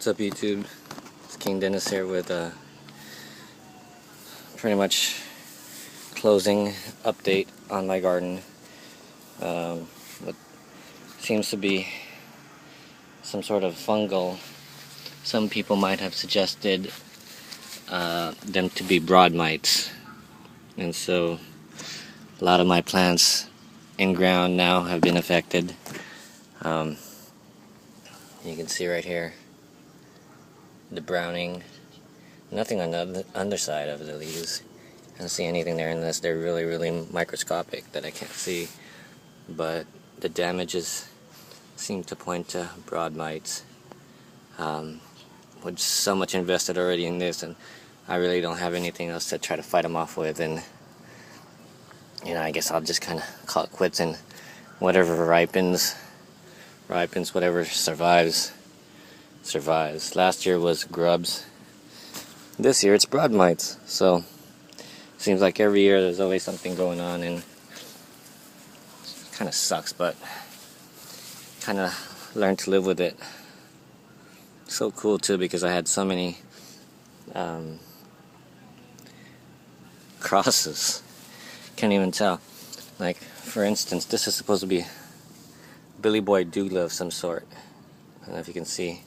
What's up, YouTube? It's King Dennis here with pretty much closing update on my garden. What seems to be some sort of fungal. Some people might have suggested them to be broad mites, and so a lot of my plants in ground now have been affected. You can see right here the browning. Nothing on the underside of the leaves. I don't see anything there unless they're really microscopic that I can't see. But the damages seem to point to broad mites. With so much invested already in this, and I really don't have anything else to try to fight them off with, and I guess I'll just kind of call it quits, and whatever ripens, whatever survives. Last year was grubs. This year it's broad mites. So seems like every year there's always something going on, and it kind of sucks, but kind of learned to live with it. So cool too, because I had so many crosses. Can't even tell. Like, for instance, this is supposed to be Billy Boy Doodle of some sort. I don't know if you can see.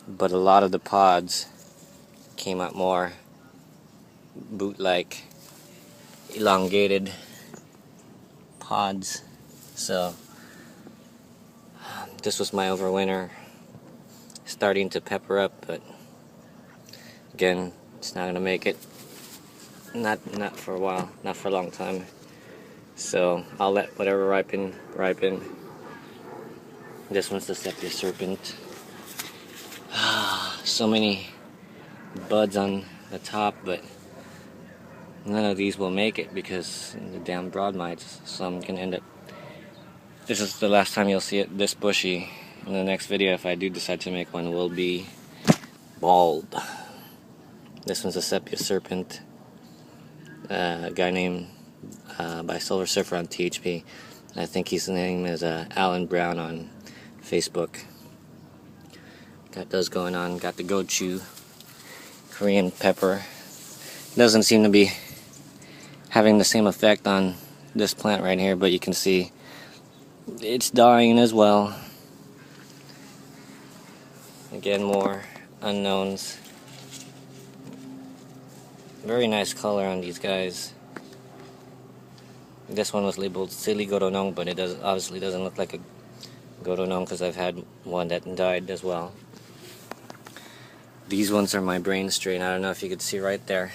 But a lot of the pods came out more boot-like, elongated pods. So this was my overwinter, starting to pepper up, but again, it's not gonna make it. Not for a while, not for a long time. So I'll let whatever ripen. This one's the Sepia Serpent. So many buds on the top, but none of these will make it because the damn broad mites. So I'm gonna end up. This is the last time you'll see it this bushy. In the next video, if I do decide to make one, will be bald. This one's a Sepia Serpent. A guy named by Silver Surfer on THP. I think his name is Alan Brown on Facebook. Got those going on. Got the gochu, Korean pepper. Doesn't seem to be having the same effect on this plant right here, but you can see it's dying as well. Again, more unknowns. Very nice color on these guys. This one was labeled Silly Goronong, but it obviously doesn't look like a Goronong because I've had one that died as well. These ones are my brain strain. I don't know if you could see right there.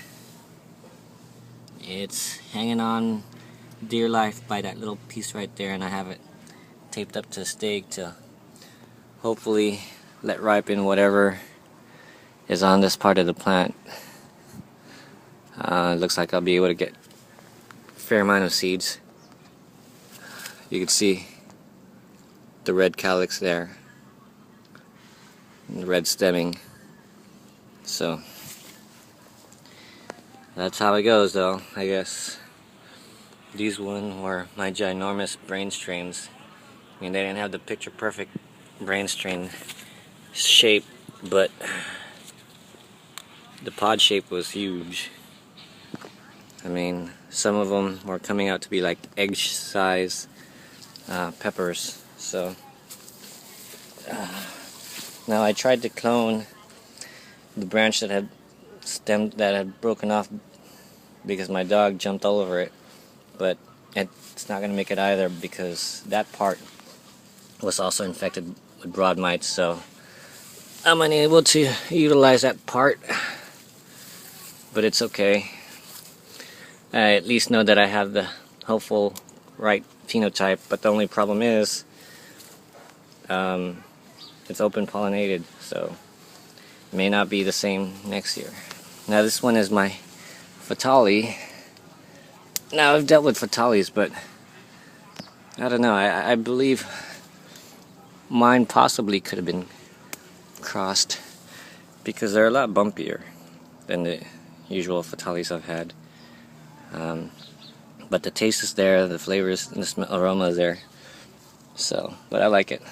It's hanging on dear life by that little piece right there, and I have it taped up to a stake to hopefully let ripen whatever is on this part of the plant. It looks like I'll be able to get a fair amount of seeds. You can see the red calyx there, and the red stemming. So that's how it goes, though, I guess. These one were my ginormous brain strains. I mean, they didn't have the picture perfect brain strain shape, but the pod shape was huge. I mean, some of them were coming out to be like egg size peppers. So now I tried to clone the branch that had broken off because my dog jumped all over it, but it's not going to make it either because that part was also infected with broad mites. So I'm unable to utilize that part, but it's okay. I at least know that I have the hopeful right phenotype, but the only problem is it's open pollinated, so it may not be the same next year. Now this one is my Fatali. Now I've dealt with Fatalis, but I don't know, I believe mine possibly could have been crossed because they're a lot bumpier than the usual Fatalis I've had. But the taste is there, the flavors and the aroma is there. So, but I like it.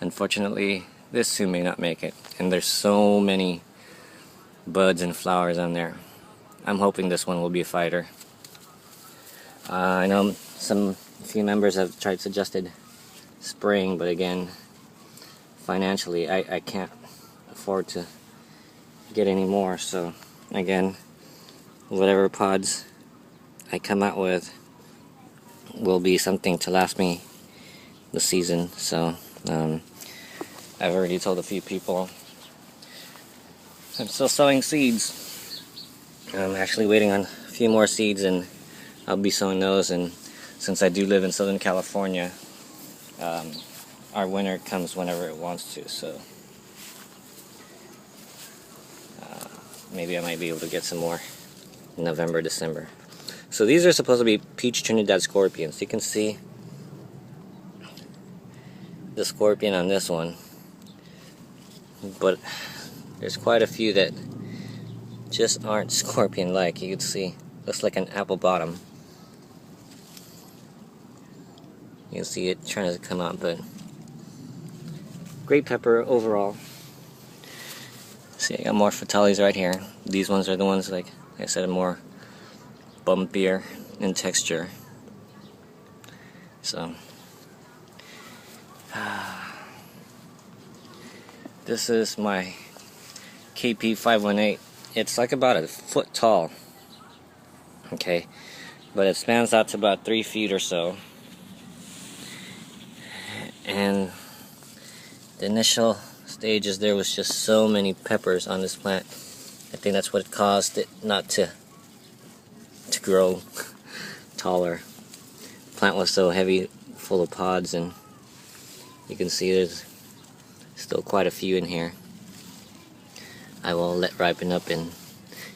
Unfortunately, This too may not make it. And there's so many buds and flowers on there. I'm hoping this one will be a fighter. I know a few members have suggested spraying, but again, financially I can't afford to get any more. So again, whatever pods I come out with will be something to last me the season. So I've already told a few people I'm still sowing seeds. I'm actually waiting on a few more seeds, and I'll be sowing those. And since I do live in Southern California, our winter comes whenever it wants to, so maybe I might be able to get some more in November, December. So these are supposed to be peach Trinidad scorpions. You can see the scorpion on this one, but there's quite a few that just aren't scorpion-like. You can see, looks like an apple bottom. You can see it trying to come out, but great pepper overall. See, I got more Fatalis right here. These ones are the ones, like I said, more bumpier in texture. So this is my KP518. It's like about a foot tall, okay, but it spans out to about 3 feet or so. And the initial stages, there was just so many peppers on this plant. I think that's what caused it not to grow taller. The plant was so heavy, full of pods, and you can see there's still quite a few in here. I will let ripen up and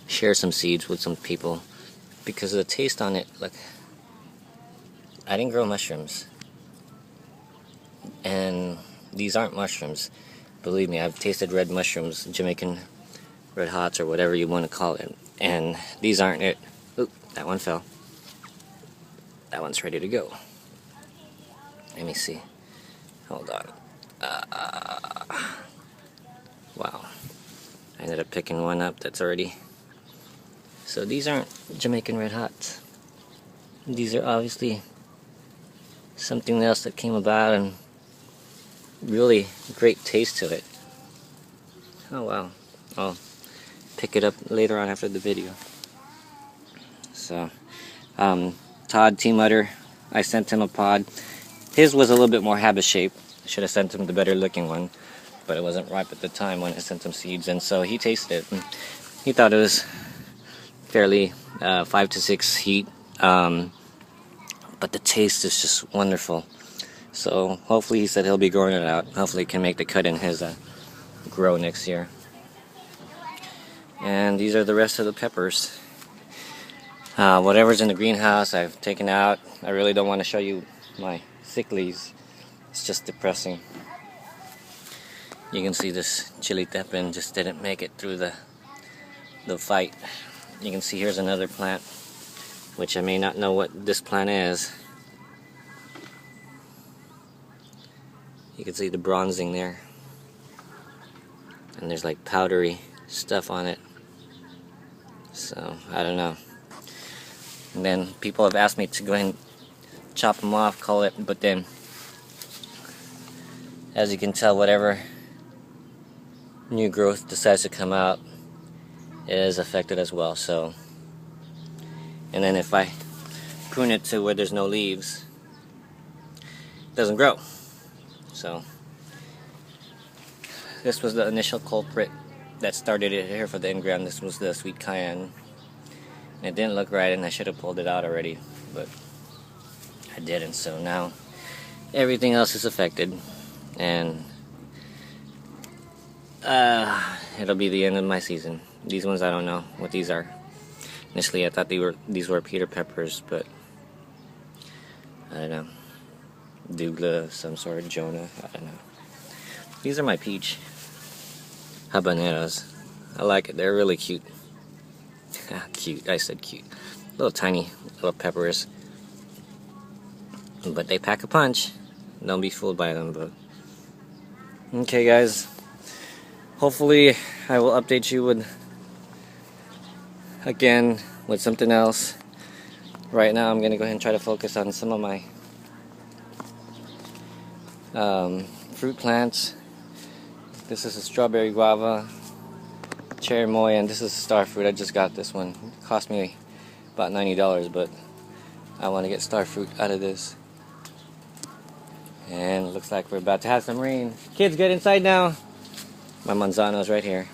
share some seeds with some people, because of the taste on it. Look, I didn't grow mushrooms, and these aren't mushrooms. Believe me, I've tasted red mushrooms, Jamaican red hots, or whatever you want to call it, and these aren't it. Oop, that one fell. That one's ready to go. Let me see. Hold on. Wow. I ended up picking one up that's already... So these aren't Jamaican red hots. These are obviously something else that came about, and really great taste to it. Oh wow. I'll pick it up later on after the video. So Todd T. Mutter, I sent him a pod. His was a little bit more habit shape. I should have sent him the better looking one, but it wasn't ripe at the time when I sent him seeds, and so he tasted it. And he thought it was fairly 5 to 6 heat, but the taste is just wonderful. So hopefully, he said he'll be growing it out. Hopefully he can make the cut in his grow next year. And these are the rest of the peppers. Whatever's in the greenhouse I've taken out. I really don't want to show you my sicklies. It's just depressing. You can see this chili tepin just didn't make it through the fight. You can see here's another plant, which I may not know what this plant is. You can see the bronzing there, and there's like powdery stuff on it. So I don't know. And then people have asked me to go ahead and chop them off, cull it, but then, as you can tell, whatever new growth decides to come out is affected as well. So, and then if I prune it to where there's no leaves, it doesn't grow. So this was the initial culprit that started it here for the in-ground. This was the sweet cayenne. And it didn't look right, and I should have pulled it out already, but I didn't. So now everything else is affected, and it'll be the end of my season. These ones, I don't know what these are. Initially I thought these were Peter peppers, but I don't know. Douglas, some sort of Jonah, I don't know. These are my peach habaneros. I like it, they're really cute. Cute, I said cute. Little tiny little peppers, but they pack a punch. Don't be fooled by them. But okay guys, hopefully I will update you with again with something else. Right now I'm gonna go ahead and try to focus on some of my fruit plants. This is a strawberry guava, cherry moy, and this is star fruit. I just got this one. It cost me about $90, but I want to get star fruit out of this. And it looks like we're about to have some rain. Kids, get inside now. My manzano's right here.